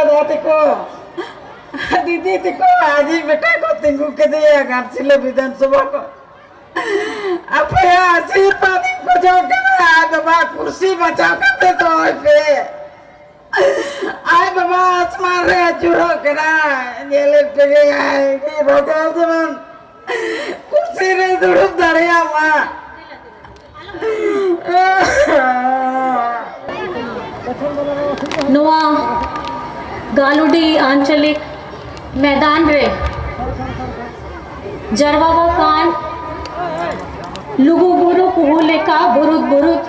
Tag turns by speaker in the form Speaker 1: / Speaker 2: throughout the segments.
Speaker 1: दादा तेको दीदी तेको आज ही बेटा को तिंगू के दिया घाटशिला विधानसभा को अपने आशीर्वाद को जो करना आए बाबा कुर्सी बचाओ करते तो पे आए बाबा आसमान रे चुरो करा जेले पे आए ये भगवान जमान कुर्सी रे दुड़ुब दरिया माँ
Speaker 2: नुआ गालुडी आंचलिक मैदान रे जरवावा कान लुगु गुरु कुहुलेका बुरुद बुरुद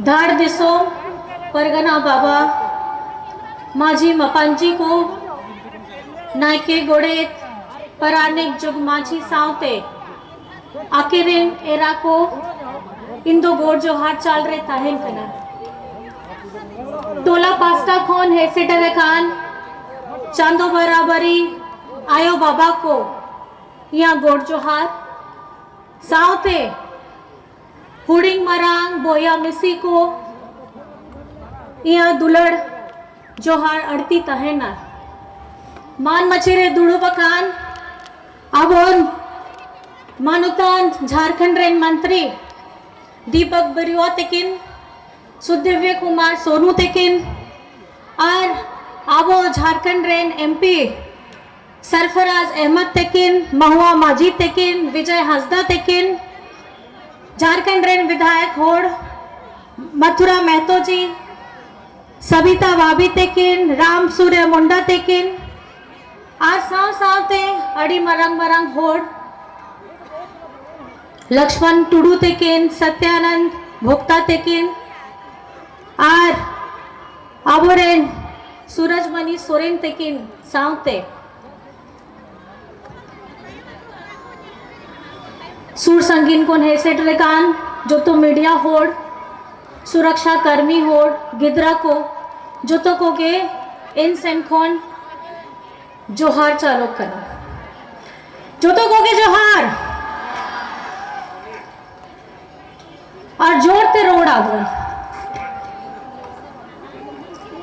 Speaker 2: धाड़ दिसो परगना बाबा माझी मपांजी को नायके गोड़े परानिक जुग माझी सावते आखिरिन एरा को इंदो गोड़ जो हाथ चाल रहे ताहिन कना टोला पास्टा खोन है सेटर खान चांदो बराबरी आयो बाबा को यहाँ गोड़ जो हाथ सावते हुडिंग मरांग बोया मिसी को यहाँ दुलड़ जोहार अड़ती तहना मान मचेरे दुड़ो बकान अब मानुतान झारखंड रेन मंत्री दीपक बरिया तेकिन सुदिव्य कुमार सोनू तेकिन और आबो झारखंड रेन एमपी सरफराज अहमद तेकिन महुआ माजिद तेकिन विजय हंसदा तेकिन झारखंड रेन विधायक होड़ मथुरा महतो जी सबिता वाबी तेकिन राम सूर्य मुंडा तेकिन और साव सावते अड़ी मरंग मरंग होड़ लक्ष्मण टुडू तेकिन सत्यानंद भोक्ता तेकिन और आबोरेन सूरजमणि सोरेन तेकिन सावते सूर संगीन को हेसेट रेकान जो तो मीडिया होड़ सुरक्षा कर्मी होड़ गिदरा को जो तो को के इन सेंखोन जोहार चालू करना जो तो को के जोहार और जोड़ते रोड आगो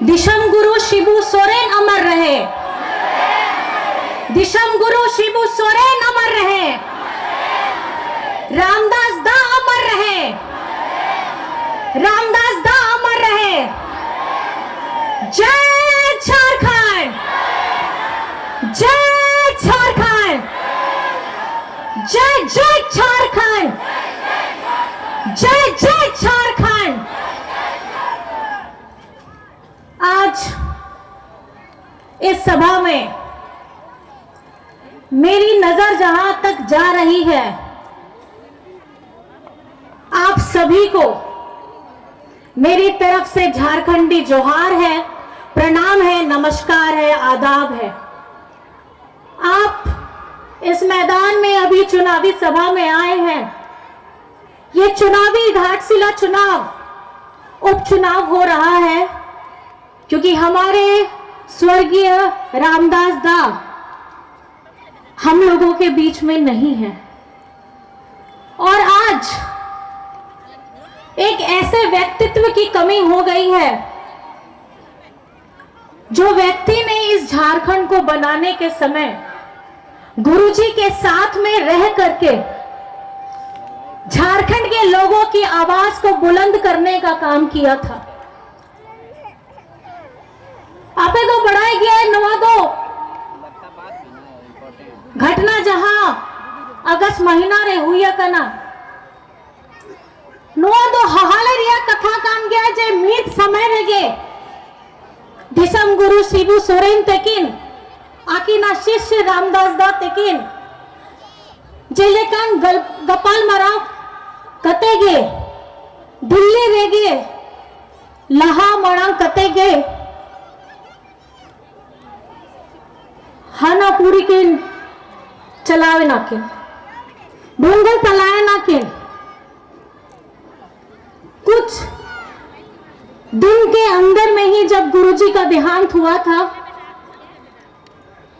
Speaker 2: दिशम गुरु शिबू सोरेन अमर रहे दिशम गुरु शिबू सोरेन अमर रहे रामदास दा अमर रहे रामदास दा अमर रहे जय झारखंड जय झारखंड जय जय झारखंड जय जय झारखंड। आज इस सभा में मेरी नजर जहां तक जा रही है आप सभी को मेरी तरफ से झारखंडी जोहार है, प्रणाम है, नमस्कार है, आदाब है। आप इस मैदान में अभी चुनावी सभा में आए हैं। ये चुनावी घाटशिला चुनाव उपचुनाव हो रहा है क्योंकि हमारे स्वर्गीय रामदास दा हम लोगों के बीच में नहीं है और आज एक ऐसे व्यक्तित्व की कमी हो गई है जो व्यक्ति ने इस झारखंड को बनाने के समय गुरुजी के साथ में रह करके झारखंड के लोगों की आवाज को बुलंद करने का काम किया था। आपे तो बढ़ाया गया है नवा दो घटना जहां अगस्त महीना रे हुई कना नुआ दो हहाले रिया कथा काम गया जे मीत समय रेगे दिसम गुरु शिबू सोरेन तेकिन आकी ना शिष्य रामदास दा तेकिन जेलेकान गपाल मराव कतेगे दिल्ली रेगे लहा मणा कतेगे हना पूरी किन चलावे नाकिन ढूंढे तलाए नाकिन कुछ दिन के अंदर में ही जब गुरुजी का देहांत हुआ था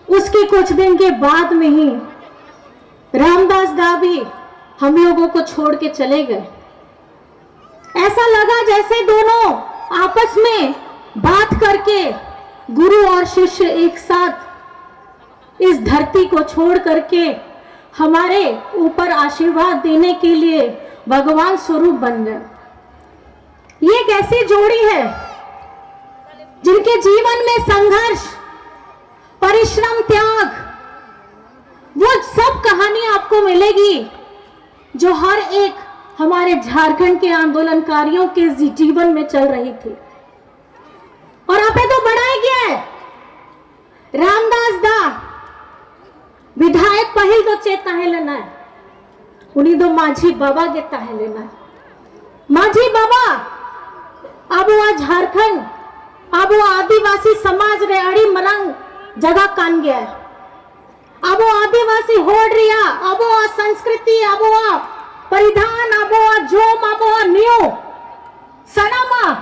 Speaker 2: उसके कुछ दिन के बाद में ही रामदास दा भी हम लोगों को छोड़ के चले गए। ऐसा लगा जैसे दोनों आपस में बात करके गुरु और शिष्य एक साथ इस धरती को छोड़ करके हमारे ऊपर आशीर्वाद देने के लिए भगवान स्वरूप बन गए। ये एक ऐसी जोड़ी है जिनके जीवन में संघर्ष, परिश्रम, त्याग, वो सब कहानी आपको मिलेगी जो हर एक हमारे झारखंड के आंदोलनकारियों के जीवन में चल रही थी। और आप तो बढ़ाया गया है रामदास दा विधायक पहिल तो चेता है लेना है, उन्हीं दो माझी बाबा गेता है लेना है। माझी बाबा अब वो झारखंड, अब वो आदिवासी समाज रे अड़ी मरंग जगह कान गया है। अब वो आदिवासी होड़ रिया, अब वो संस्कृति, अब वो परिधान, अब वो जोम, अब वो न्यू सनामा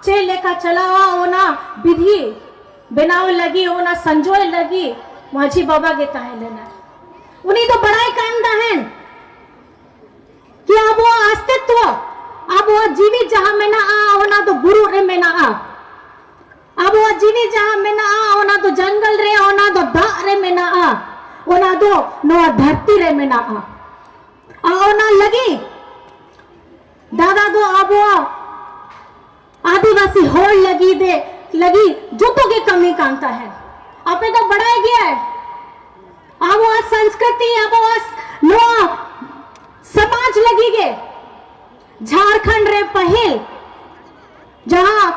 Speaker 2: चे लेखा चलावा ओना विधि बनाव लगी, ओना संजोय लगी माझी बाबा के ताहे लेना। उन्हीं तो बड़ाई कांदा है कि अब वो अस्तित्व, अब वो जीवित जहां में ना आ ओना तो गुरु रे में ना आ, अब वो जीवित जहां में ना आ ओना तो जंगल रे, ओना तो दा रे में ना आ, ओना तो नो धरती रे में ना आ ओना लगी दादा दो अब वो आदिवासी होड़ लगी जुटों के कमी कांता है। आप तो बढ़ाया गया है अब वो संस्कृति, अब वो नो समाज लगी गे झारखंड रे पहल जहां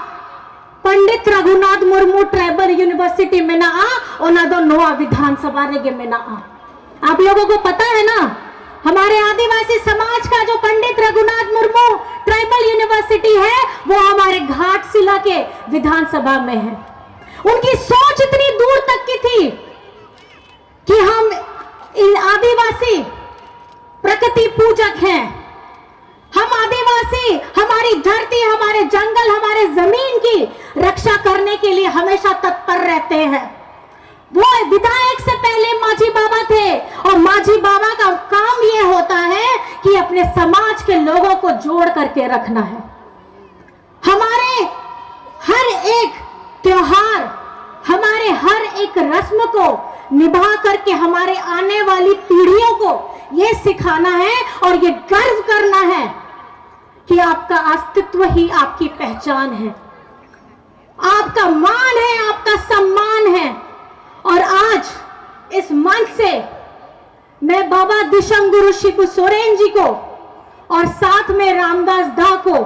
Speaker 2: पंडित रघुनाथ मुर्मू ट्राइबल यूनिवर्सिटी में ना आ और ना दो नोआ विधानसभा रे में ना आ। आप लोगों को पता है ना हमारे आदिवासी समाज का जो पंडित रघुनाथ मुर्मू ट्राइबल यूनिवर्सिटी है वो हमारे घाटशिला के विधानसभा में है। उनकी सोच इतनी दूर तक की थी कि हम इन आदिवासी प्रकृति पूजक हैं, हम आदिवासी हमारी धरती, हमारे जंगल, हमारे जमीन की रक्षा करने के लिए हमेशा तत्पर रहते हैं। वो विधायक से पहले माझी बाबा थे और माझी बाबा का काम ये होता है कि अपने समाज के लोगों को जोड़ करके रखना है। हमारे हर एक त्योहार, हमारे हर एक रस्म को निभा करके हमारे आने वाली पीढ़ियों को ये सिखाना है और ये गर्व करना है कि आपका अस्तित्व ही आपकी पहचान है, आपका मान है, आपका सम्मान है। और आज इस मंच से मैं बाबा दिशम गुरु शिबू सोरेन जी को और साथ में रामदास दा को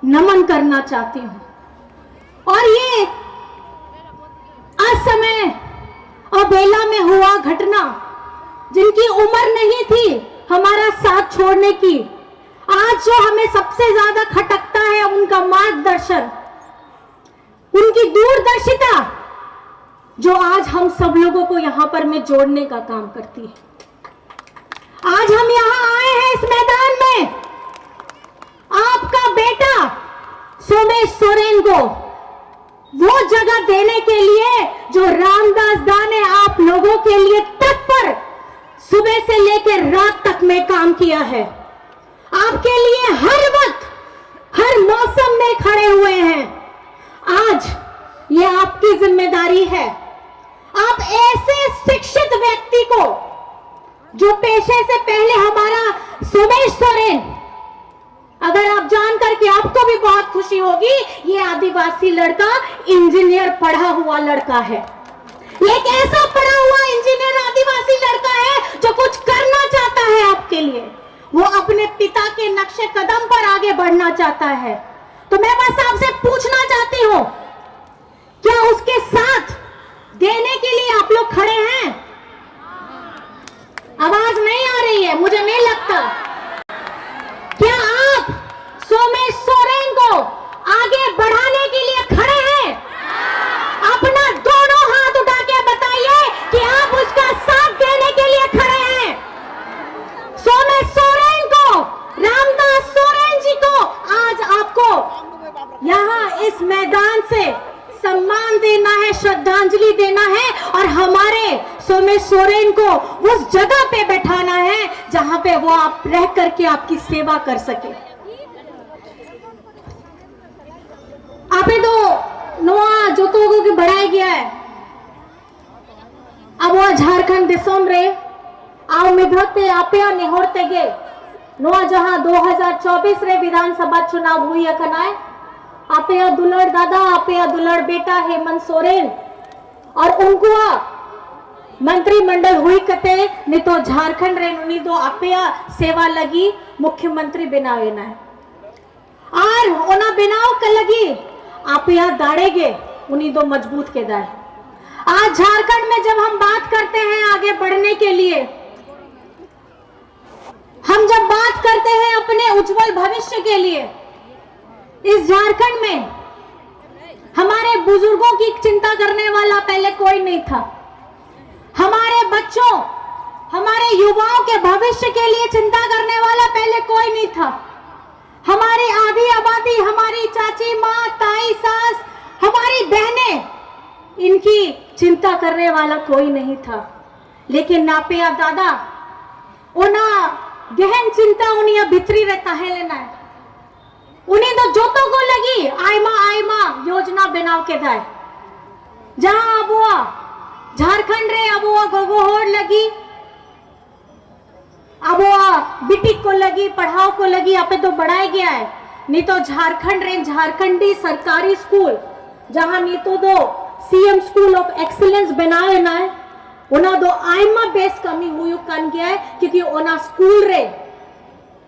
Speaker 2: नमन करना चाहती हूं। और ये असमय और बेला में हुआ घटना जिनकी उम्र नहीं थी हमारा साथ छोड़ने की, आज जो हमें सबसे ज्यादा खटकता है उनका मार्गदर्शन, उनकी दूरदर्शिता जो आज हम सब लोगों को यहां पर में जोड़ने का काम करती है। आज हम यहां आए हैं इस मैदान में आपका बेटा सोमेश सोरेन को वो जगह देने के लिए जो रामदास दा ने आप लोगों के लिए तत्पर सुबह से लेकर रात तक में काम किया है। आपके लिए हर वक्त, हर मौसम में खड़े हुए हैं। आज ये आपकी जिम्मेदारी है। आप ऐसे शिक्षित व्यक्ति को जो पेशे से पहले हमारा सोमेश सोरेन, अगर आप जानकर के आपको भी बहुत खुशी होगी, ये आदिवासी लड़का इंजीनियर पढ़ा हुआ लड़का है। एक ऐसा पढ़ा हुआ इंजीनियर आदिवासी लड़का है जो कुछ करना चाहता है आपके लिए, वो अपने पिता के नक्शे कदम पर आगे बढ़ना चाहता है। तो मैं बस आपसे पूछना चाहती हूं, क्या उसके साथ देने के लिए आप लोग खड़े हैं? आवाज नहीं आ रही है, मुझे नहीं लगता। क्या आप सोमेश सोरेन को आगे बढ़ाने के लिए खड़े हैं? अपना दोनों हाथ उठा के बताइए कि आप उसका साथ देने के लिए खड़े हैं। सोमेश सोरेन को, रामदास सोरेन जी को आज आपको यहाँ इस मैदान से सम्मान देना है, श्रद्धांजलि देना है और हमारे सोमेश सोरेन को उस जगह पे बैठाना है जहां पे वो आप रह करके आपकी सेवा कर सके। आप तो नोआ जो तो की बढ़ाई गया है अब वो झारखंड दिसोम रे आओ मिधते आपे निहोरते गे नोआ जहां 2024 रे विधानसभा चुनाव हुई अखनाए आपे दुलड़ दादा आपे दुलड़ बेटा हेमंत सोरेन और उनको मंत्रिमंडल हुई कते नहीं तो झारखंड रे उन्हीं दो आपे सेवा लगी मुख्यमंत्री बनावे ना और ओना बनाव के लगी आप यहाँ दाड़ेगे उन्हीं दो मजबूत के दाए। आज झारखंड में जब हम बात करते हैं आगे बढ़ने के लिए, हम जब बात करते हैं अपने उज्जवल भविष्य के लिए, इस झारखंड में हमारे बुजुर्गों की चिंता करने वाला पहले कोई नहीं था। हमारे बच्चों, हमारे युवाओं के भविष्य के लिए चिंता करने वाला पहले कोई नहीं था। हमारी आधी आबादी, हमारी चाची माँ, ताई, सास, हमारी बहनें, इनकी चिंता करने वाला कोई नहीं था। लेकिन नापिया दादा उना गहन चिंता उन्हें भितरी रहता है लेना है। उन्हें तो जोतों को लगी आयमा योजना बनाव के दाए जहां अबुआ झारखंड रे अबुआ गोगोहोर लगी, अब वो बिटिक को लगी, पढ़ाओ को लगी, आप तो बढ़ाया गया है। नहीं तो झारखंड रे झारखंडी सरकारी स्कूल जहां नहीं तो दो सीएम स्कूल ऑफ एक्सीलेंस बनाए ना है उना दो आयमा बेस कमी हुई कन गया है क्योंकि ओना स्कूल रे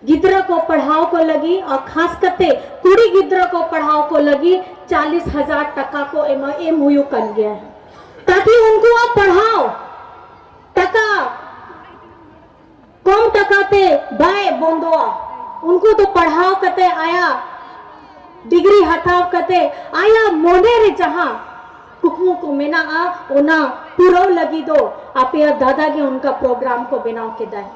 Speaker 2: गिद्रा को पढ़ाओ को लगी और खास करते कुड़ी गिद्रा को पढ़ाओ को लगी 40,000 टका को एम हुई कन गया है ताकि उनको आप पढ़ाओ टका कम टकाते बाय बोंदोआ उनको तो पढ़ाओ कते आया डिग्री हटाव कते आया मोने रे जहां कुकमू को मेना आ ओना पूरा लगी दो आप या दादा के उनका प्रोग्राम को बनाओ के दाए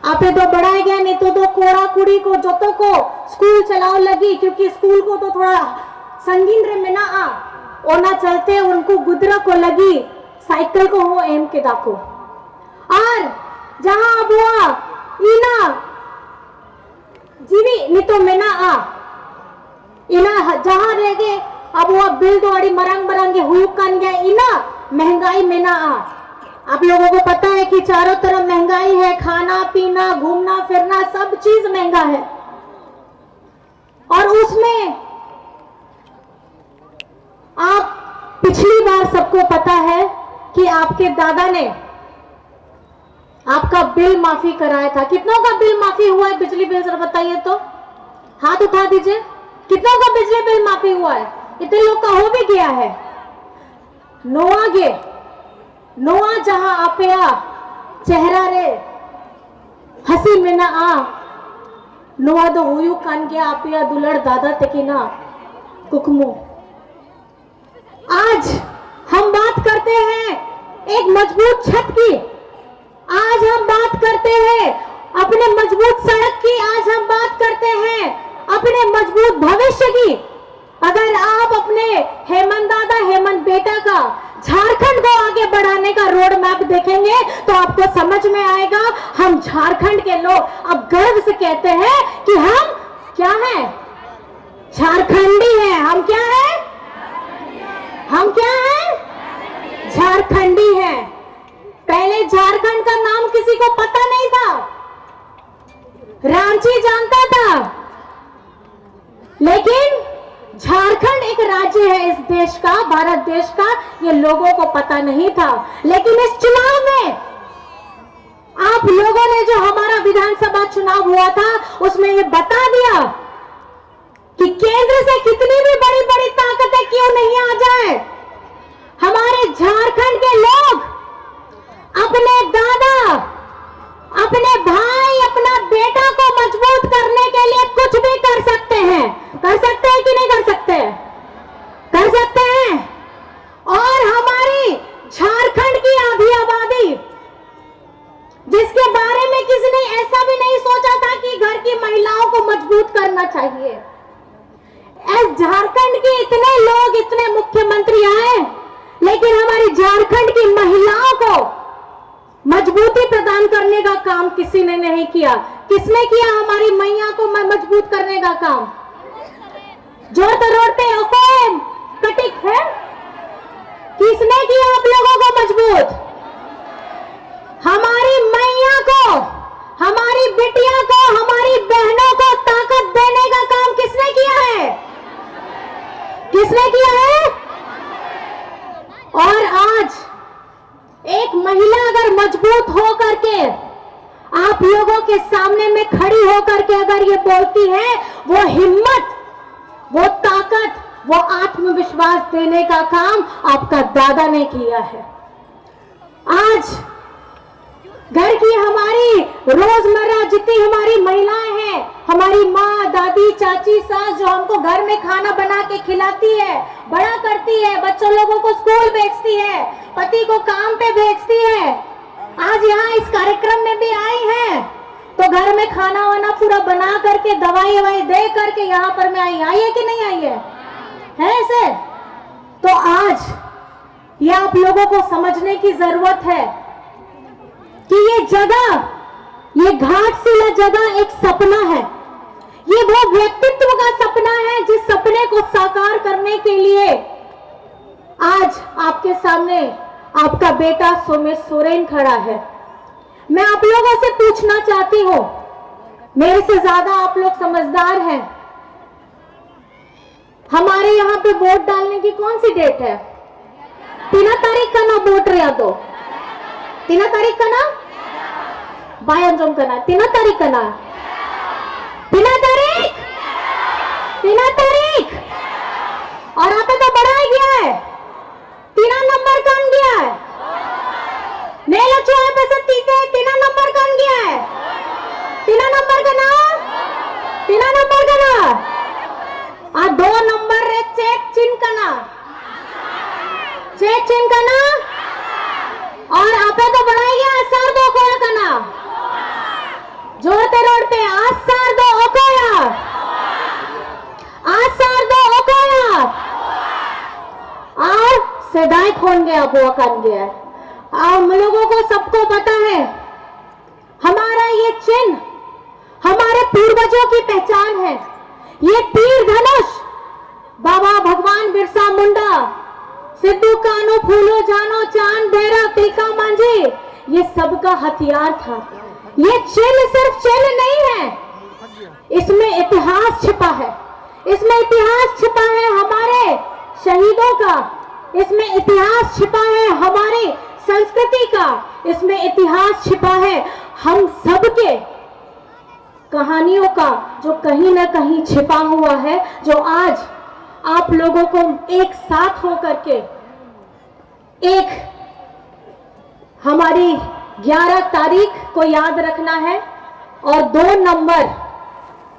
Speaker 2: आपे तो बढ़ाया गया नहीं तो कोड़ा कुड़ी को जोतों को स्कूल चलाओ लगी क्योंकि स्कूल को तो थोड़ा संगीन रे मेना आ ओना चलते उनको गुदरा को लगी साइकिल को हो एम के दाको और जहां अब हुआ इना जीवी नहीं तो मेना आ इना जहां रह गए अब वो बिल दौड़ी मरंग बरंगे हुई कान गया इना महंगाई मेना आ। आप लोगों को पता है कि चारों तरफ महंगाई है, खाना पीना घूमना फिरना सब चीज महंगा है और उसमें आप पिछली बार सबको पता है कि आपके दादा ने आपका बिल माफी कराया था। कितनों का बिल माफी हुआ है बिजली बिल जरा बताइए तो हाथ उठा दीजिए। कितनों का बिजली बिल माफी हुआ है? इतने लोग का हो भी गया है। नोआ जहां आपया चेहरा रे हसी में ना आ नोआ दो हुयू कान गया आपया दुलड़ दादा तकिना कुकमू। आज हम बात करते हैं एक मजबूत छत की, आज हम बात करते हैं अपने मजबूत सड़क की, आज हम बात करते हैं अपने मजबूत भविष्य की। अगर आप अपने हेमंत दादा हेमंत बेटा का झारखंड को आगे बढ़ाने का रोड मैप देखेंगे तो आपको समझ में आएगा हम झारखंड के लोग अब गर्व से कहते हैं कि हम क्या हैं? झारखंडी हैं। हम क्या हैं? हम क्या हैं? झारखंडी हैं। पहले झारखंड का नाम किसी को पता नहीं था, रांची जानता था, लेकिन झारखंड एक राज्य है इस देश का, भारत देश का, ये लोगों को पता नहीं था। लेकिन इस चुनाव में आप लोगों ने जो हमारा विधानसभा चुनाव हुआ था उसमें ये बता दिया कि केंद्र से कितनी भी बड़ी बड़ी ताकतें क्यों नहीं आ जाए, हमारे झारखंड के लोग अपने दादा, अपने भाई, अपना बेटा को मजबूत करने के लिए कुछ भी कर सकते हैं। कर सकते हैं कि नहीं कर सकते? कर सकते हैं। और हमारी झारखंड की आधी आबादी जिसके बारे में किसी ने ऐसा भी नहीं सोचा था कि घर की महिलाओं को मजबूत करना चाहिए, झारखंड के इतने लोग, इतने मुख्यमंत्री आए, लेकिन हमारी झारखंड की महिलाओं को मजबूती प्रदान करने का काम किसी ने नहीं किया। किसने किया हमारी मैया को मजबूत करने का काम? जोर तरोड़ पे स्फटिक है? किसने किया आप लोगों को मजबूत? हमारी मैया को, हमारी बिटिया को, हमारी बहनों को ताकत देने का काम किसने किया है? किसने किया है? और आज एक महिला अगर मजबूत हो करके आप लोगों के सामने में खड़ी होकर के अगर ये बोलती है, वो हिम्मत, वो ताकत, वो आत्मविश्वास देने का काम आपका दादा ने किया है। आज घर की हमारी रोजमर्रा जितनी हमारी महिलाएं हैं, हमारी माँ, दादी, चाची, सास, जो हमको घर में खाना बना के खिलाती है, बड़ा करती है, बच्चों लोगों को स्कूल भेजती है, पति को काम पे भेजती है, आज यहाँ इस कार्यक्रम में भी आई है, तो घर में खाना वाना पूरा बना करके, दवाई ववाई दे करके यहाँ पर मैं आई है कि नहीं आई है ऐसे? तो आज ये आप लोगों को समझने की जरूरत है कि ये जगह, ये घाटशिला जगह एक सपना है। ये वो व्यक्तित्व का सपना है जिस सपने को साकार करने के लिए आज आपके सामने आपका बेटा सोमेश सोरेन खड़ा है। मैं आप लोगों से पूछना चाहती हूं, मेरे से ज्यादा आप लोग समझदार हैं, हमारे यहाँ पे वोट डालने की कौन सी डेट है? 3 तारीख का ना वोट रहा तो 3 तारीख का ना बायंजम का ना 3 तारीख का ना 3 तारीख 3 तारीख और आप तो बढ़ा गया है 3 नंबर कौन गया है? नहीं लचो है पैसे 3 नंबर कौन गया है? 3 नंबर का ना 3 नंबर का ना 2 नंबर रे चेक चिन्ह का ना चेक चिन्ह का ना और आप तो बढ़ाइए आसार 2 कोया का ना जोरते रोड पे आसार 2 ओकोया आसार 2 ओकोया और सदाई खोन गया बुआ कान गया। हम लोगों को सबको पता है हमारा ये चिन्ह हमारे पूर्वजों की पहचान है। ये तीर धनुष बाबा भगवान बिरसा मुंडा, सिद्धू कानू, फूलो जानो, चांद बेरा, तिलका मांझी, ये सबका हथियार था। ये चिन्ह सिर्फ चिन्ह नहीं है, इसमें इतिहास छिपा है। इसमें इतिहास छिपा है हमारे शहीदों का, इसमें इतिहास छिपा है हमारी संस्कृति का, इसमें इतिहास छिपा है हम सबके कहानियों का, जो कहीं ना कहीं छिपा हुआ है, जो आज आप लोगों को एक साथ होकर के एक हमारी 11 तारीख को याद रखना है और 2 नंबर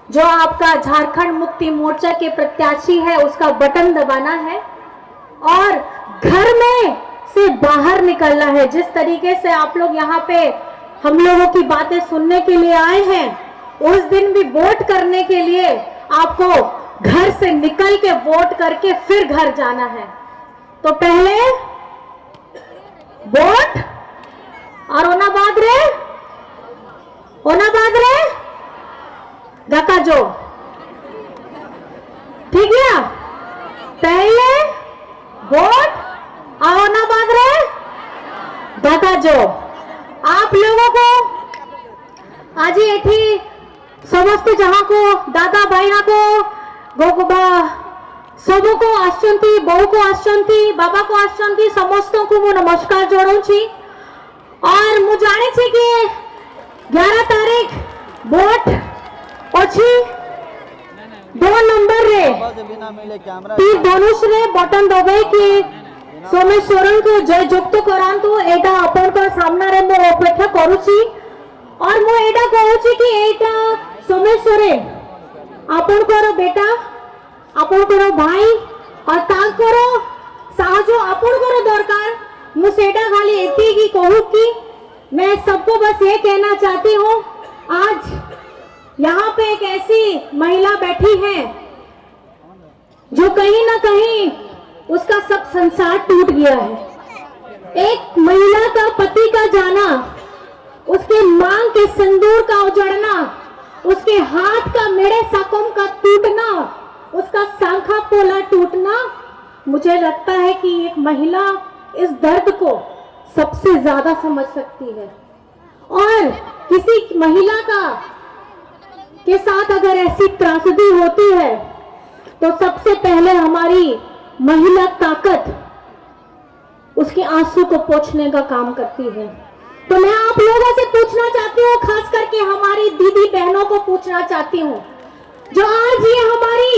Speaker 2: जो आपका झारखंड मुक्ति मोर्चा के प्रत्याशी है उसका बटन दबाना है और घर में से बाहर निकलना है। जिस तरीके से आप लोग यहाँ पे हम लोगों की बातें सुनने के लिए आए हैं, उस दिन भी वोट करने के लिए आपको घर से निकल के वोट करके फिर घर जाना है। तो पहले वोट और ओना बाद रे गाका जो ठीक है, पहले वोट और ओना बाद रे गाका जो। आप लोगों को आज एठी समस्त जहाँ को दादा भाई को गोगोबा सबू को आसचंती, बहु को आसचंती, बाबा को आसचंती, समस्त को मु नमस्कार जोड़ूची और मु जाने छी कि 11 तारीख वोट अच्छी 2 नंबर रे तीर धनुष रे बटन दबे कि सोमेश सोरेन को जय जुक्त करांतु एटा अपन को सामना रे मु अपेक्षा करूची और मु एटा कहूची कि एटा सोमेश सोरेन आपण को बेटा, आपण को भाई और तांकर साहजो आपण को दरकार। मु सेटा खाली एती की कहूँ कि मैं सबको बस ये कहना चाहती हूँ, आज यहाँ पे एक ऐसी महिला बैठी है जो कहीं ना कहीं उसका सब संसार टूट गया है। एक महिला का पति का जाना, उसके मांग के सिंदूर का उजड़ना, उसके हाथ का मेरे साकोम का टूटना, उसका सांखा पोला टूटना, मुझे लगता है कि एक महिला इस दर्द को सबसे ज्यादा समझ सकती है, और किसी महिला के साथ अगर ऐसी त्रासदी होती है तो सबसे पहले हमारी महिला ताकत उसके आंसू को पोंछने का काम करती है। तो मैं आप लोगों से पूछना चाहती हूँ, खास करके हमारी दीदी बहनों को पूछना चाहती हूँ, जो आज ये हमारी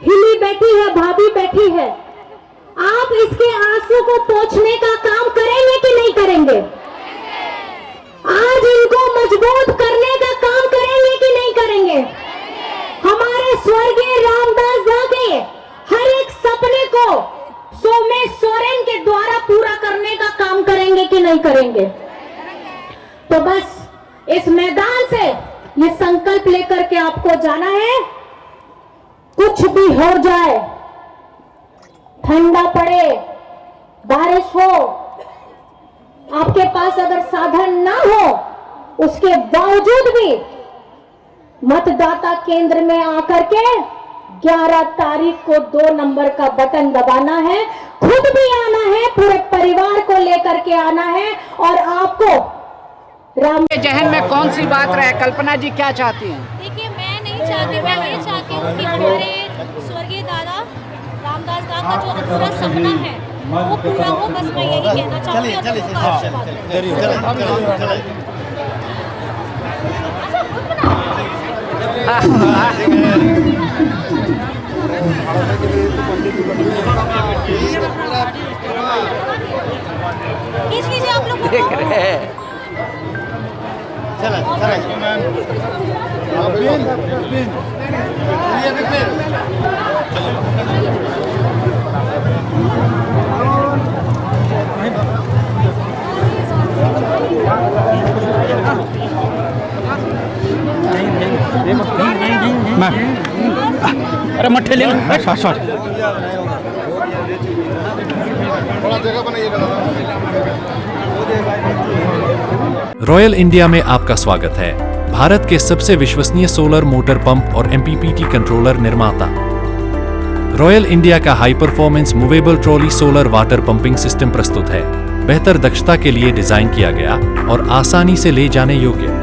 Speaker 2: हिली बैठी है, भाभी बैठी है, आप इसके आंसू को पोंछने का काम करेंगे कि नहीं करेंगे? आज इनको मजबूत करने का काम करेंगे कि नहीं करेंगे? हमारे स्वर्गीय रामदास दा के हर एक सपने को सोमेश सोरेन के द्वारा पूरा करने का काम करेंगे कि नहीं करेंगे? तो बस इस मैदान से ये संकल्प लेकर के आपको जाना है, कुछ भी हो जाए, ठंडा पड़े, बारिश हो, आपके पास अगर साधन ना हो, उसके बावजूद भी मतदाता केंद्र में आकर के 11 तारीख को 2 नंबर का बटन दबाना है, खुद भी आना है, पूरे परिवार को लेकर के आना है, और आपको राम
Speaker 3: जहन में कौन सी बात रहे? कल्पना जी क्या चाहती हैं?
Speaker 4: देखिए, मैं नहीं चाहती, मैं ये चाहती हूँ कि हमारे स्वर्गीय दादा रामदास दा का जो अधूरा सपना है वो पूरा हो। बस मैं यही कहना चाहती हूँ। सबका आशीर्वाद। खींच लीजिए आप लोग।
Speaker 3: देख रहे हैं अरे मट्ठे ले लो, शॉट
Speaker 5: रॉयल इंडिया में आपका स्वागत है। भारत के सबसे विश्वसनीय सोलर मोटर पंप और एमपीपीटी कंट्रोलर निर्माता। रॉयल इंडिया का high performance movable trolley solar water pumping system प्रस्तुत है। बेहतर दक्षता के लिए डिजाइन किया गया और आसानी से ले जाने योग्य।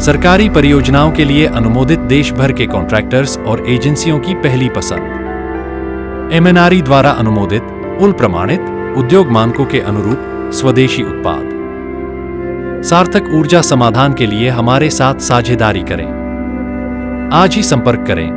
Speaker 5: सरकारी परियोजनाओं के लिए अनुमोदित देश भर के कॉन्ट्रैक्टर्स और एजेंसियों की पहली पसंद। एमएनआरई द्वारा अनुमोदित, उल प्रमाणित, उद्योग मानकों के अनुरूप स्वदेशी उत्पाद। सार्थक ऊर्जा समाधान के लिए हमारे साथ साझेदारी करें। आज ही संपर्क करें।